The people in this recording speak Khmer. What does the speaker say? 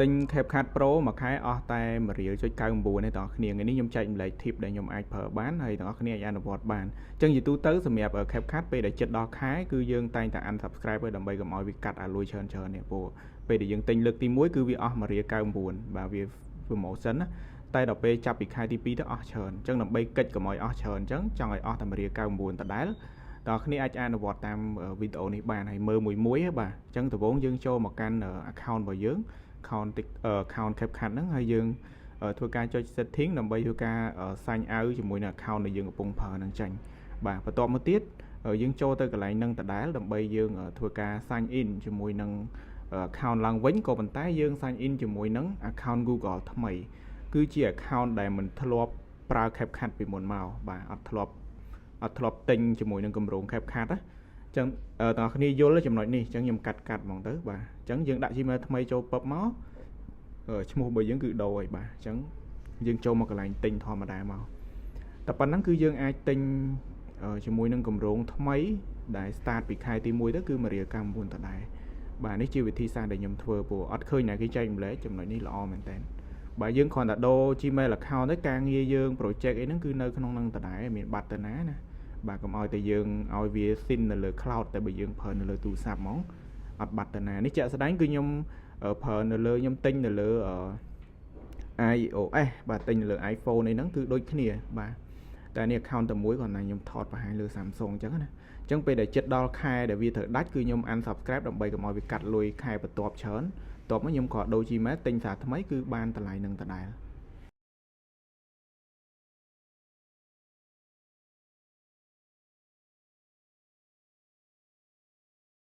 ទិញ CapCut Pro មួយខែអស់តែ1.99ទេបងប្អូននេះខ្ញុំចែកម្លែក tip ដែលខ្ញុំអាចប្រើបានហើយបងប្អូនអាចអនុវត្តបានអញ្ចឹងនិយាយទូទៅសម្រាប់ CapCut ពេលដែលចិត្តដល់ខែគឺយើងតែងតែ unsubscribe ឲ្យដើម្បីកុំឲ្យវាកាត់ឲ្យលុយច្រើននេះព្រោះពេលដែលយើងទិញលើកទី1គឺវាអស់1.99បាទវា promotion ណាតែដល់ពេលចាប់ពីខែទី2ទៅអស់ច្រើនអញ្ចឹងដើម្បីកិច្ចកុំឲ្យអស់ច្រើនអញ្ចឹងចង់ឲ្យអស់តែ1.99ដដែលដល់គ្នាអាចអនុវត្តតាមវីដេអូនេះបានហើយមើលមួយបាទអញ្ចឹងដំបូងយើងចូលមកកាន់ account របស់យើង account CapCut ហ្នឹងហើយយើងធ្វើការចុច setting ដើម្បីធ្វើការ sign out ជាមួយនឹង account ដែលយើងកំពុងប្រើហ្នឹងចាញ់បាទបន្ទាប់មកទៀតយើងចូលទៅកន្លែងហ្នឹងដដែលដើម្បីយើងធ្វើការ sign in ជាមួយនឹង account ឡើងវិញក៏ប៉ុន្តែយើង sign in ជាមួយនឹង account Google ថ្មីគឺជា account ដែលមិនធ្លាប់ប្រើ CapCut ពីមុនមកបាទអត់ធ្លាប់ទិញជាមួយនឹងគម្រោង CapCut ណាចឹងតើអ្នកគ្នាយល់ចំណុចនេះអញ្ចឹងខ្ញុំកាត់ហ្មងទៅបាទអញ្ចឹងយើងដាក់ Gmail ថ្មីចូលពឹបមកឈ្មោះរបស់យើងគឺដូរហើយបាទអញ្ចឹងយើងចូលមកកន្លែងទិញធម្មតាមកតែប៉ុណ្ណឹងគឺយើងអាចទិញជាមួយនឹងគម្រោងថ្មីដែល start ពីខែទី1ទៅគឺ1.99ដដែលបាទនេះជាវិធីសាស្ត្រដែលខ្ញុំធ្វើព្រោះអត់ឃើញណាគេចែកម្លែកចំណុចនេះល្អមែនតើបាទយើងគ្រាន់តែដូរ Gmail account ទៅការងារយើង project អីហ្នឹងគឺនៅក្នុងហ្នឹងដដែលមានបាត់ទៅណាបាទកុំឲ្យតែយើងឲ្យវា sync នៅលើ cloud តែបើយើងប្រើនៅលើទូរស័ព្ទហ្មងអត់បាត់ទៅណានេះជាក់ស្ដែងគឺខ្ញុំប្រើនៅលើខ្ញុំទិញនៅលើ iOS បាទទិញនៅលើ iPhone អីហ្នឹងគឺដូចគ្នាបាទតែនេះ account តែមួយគ្រាន់តែខ្ញុំថតបង្ហាញលើ Samsung អញ្ចឹងណាអញ្ចឹងពេលដែលចិត្តដល់ខែដែលវាត្រូវដាច់គឺខ្ញុំ unsubscribe ដើម្បីកុំឲ្យវាកាត់លុយខែបន្ទាប់ច្រើនបន្ទាប់មកខ្ញុំក៏ដូរ Gmail ទិញសារថ្មីគឺបានតម្លៃនឹងដដែល